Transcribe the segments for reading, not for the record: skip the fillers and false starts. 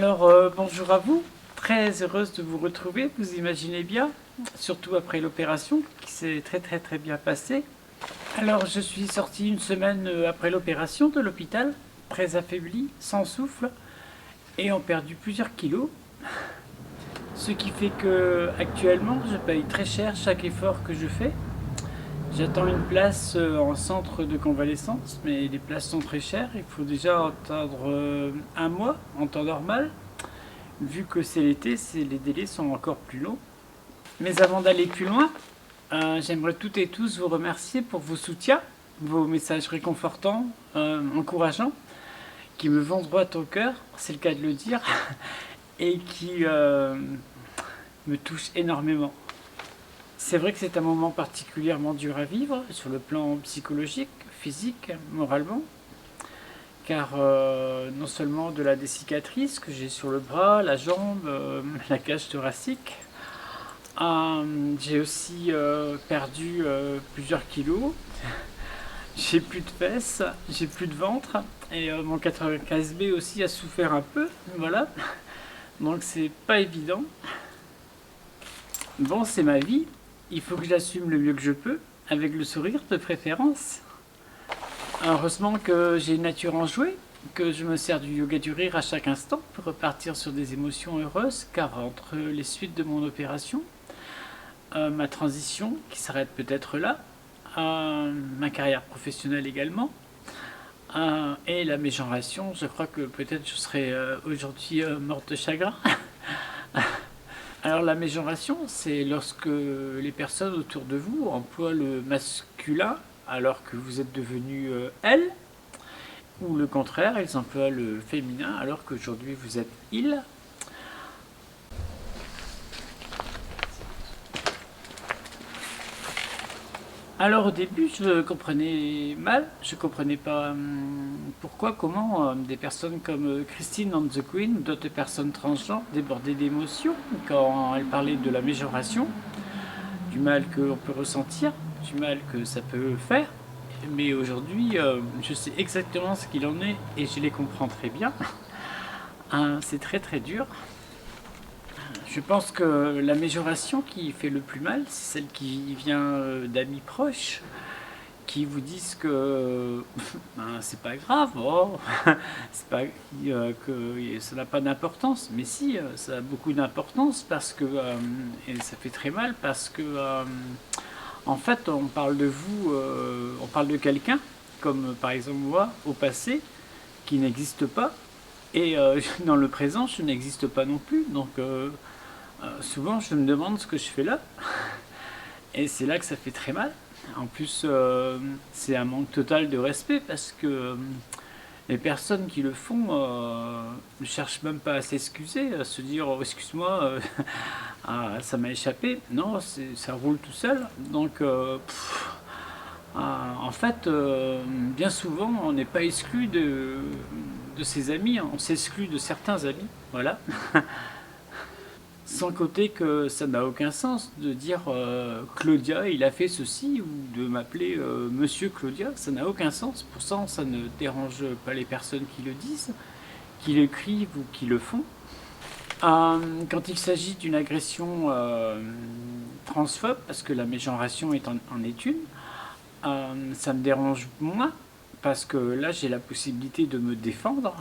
Bonjour à vous, très heureuse de vous retrouver, vous imaginez bien, surtout après l'opération qui s'est très bien passée. Alors je suis sorti une semaine après l'opération de l'hôpital, très affaibli, sans souffle, et ont perdu plusieurs kilos. Ce qui fait que actuellement je paye très cher chaque effort que je fais. J'attends une place en centre de convalescence, mais les places sont très chères. Il faut déjà attendre un mois en temps normal. Vu que c'est l'été, les délais sont encore plus longs. Mais avant d'aller plus loin, j'aimerais toutes et tous vous remercier pour vos soutiens, vos messages réconfortants, encourageants, qui me vont droit au cœur, c'est le cas de le dire, et qui me touchent énormément. C'est vrai que c'est un moment particulièrement dur à vivre, sur le plan psychologique, physique, moralement, car non seulement des cicatrices que j'ai sur le bras, la jambe, la cage thoracique, j'ai aussi perdu plusieurs kilos, j'ai plus de fesses, j'ai plus de ventre, et mon 95B aussi a souffert un peu, voilà, donc c'est pas évident. Bon, c'est ma vie, il faut que j'assume le mieux que je peux, avec le sourire de préférence. Heureusement que j'ai une nature enjouée, que je me sers du yoga du rire à chaque instant pour repartir sur des émotions heureuses, car entre les suites de mon opération, ma transition qui s'arrête peut-être là, ma carrière professionnelle également, et la mégenration, je crois que peut-être je serai aujourd'hui morte de chagrin. Alors la mégenration, c'est lorsque les personnes autour de vous emploient le masculin alors que vous êtes devenu elle, ou le contraire, ils emploient le féminin alors qu'aujourd'hui vous êtes il. Alors au début je comprenais mal, je comprenais pas pourquoi, comment des personnes comme Christine and the Queen ou d'autres personnes transgenres débordaient d'émotions quand elle parlait de la mégenration, du mal qu'on peut ressentir, du mal que ça peut faire. Mais aujourd'hui, je sais exactement ce qu'il en est et je les comprends très bien. C'est très dur. Je pense que la mégenration qui fait le plus mal, c'est celle qui vient d'amis proches qui vous disent que c'est pas grave, oh, c'est pas, que ça n'a pas d'importance. Mais si, ça a beaucoup d'importance parce que, et ça fait très mal parce que, en fait, on parle de vous, on parle de quelqu'un, comme par exemple moi, au passé, qui n'existe pas, et dans le présent, je n'existe pas non plus. Donc, souvent, je me demande ce que je fais là, et c'est là que ça fait très mal. En plus, c'est un manque total de respect parce que les personnes qui le font ne cherchent même pas à s'excuser, à se dire oh, excuse-moi, ça m'a échappé. Non, ça roule tout seul. Donc, en fait, bien souvent, on n'est pas exclu de ses amis, on s'exclut de certains amis. Voilà. Sans côté que ça n'a aucun sens de dire Claudia, il a fait ceci, ou de m'appeler Monsieur Claudia, ça n'a aucun sens. Pourtant, ça ne dérange pas les personnes qui le disent, qui l'écrivent ou qui le font. Quand il s'agit d'une agression transphobe, parce que la mégenration en est une, ça me dérange moins, parce que là j'ai la possibilité de me défendre,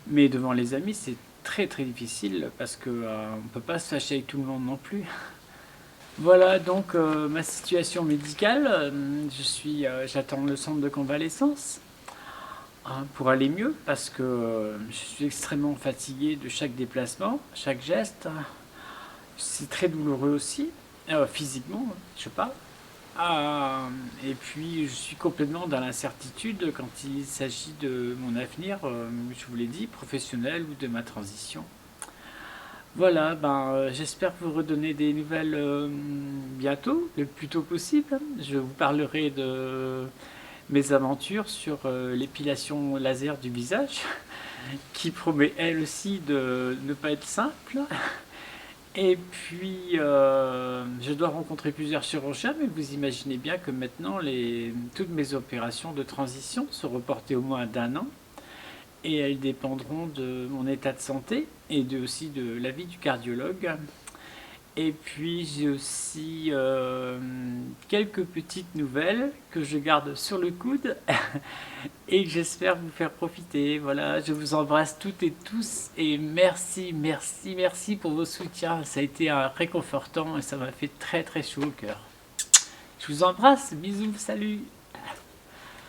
mais devant les amis c'est très difficile parce que on peut pas se fâcher avec tout le monde non plus. Voilà donc ma situation médicale. J'attends le centre de convalescence pour aller mieux parce que je suis extrêmement fatigué de chaque déplacement, chaque geste. C'est très douloureux aussi, physiquement, je parle. Et puis je suis complètement dans l'incertitude quand il s'agit de mon avenir, je vous l'ai dit, professionnel ou de ma transition. Voilà, j'espère vous redonner des nouvelles bientôt, le plus tôt possible. Je vous parlerai de mes aventures sur l'épilation laser du visage, qui promet elle aussi de ne pas être simple. Et puis, je dois rencontrer plusieurs chirurgiens, mais vous imaginez bien que maintenant, toutes mes opérations de transition sont reportées au moins d'1 an. et elles dépendront de mon état de santé et aussi de l'avis du cardiologue. Et puis j'ai aussi quelques petites nouvelles que je garde sur le coude et que j'espère vous faire profiter. Voilà, je vous embrasse toutes et tous et merci, merci, merci pour vos soutiens. Ça a été réconfortant et ça m'a fait très très chaud au cœur. Je vous embrasse, bisous, salut!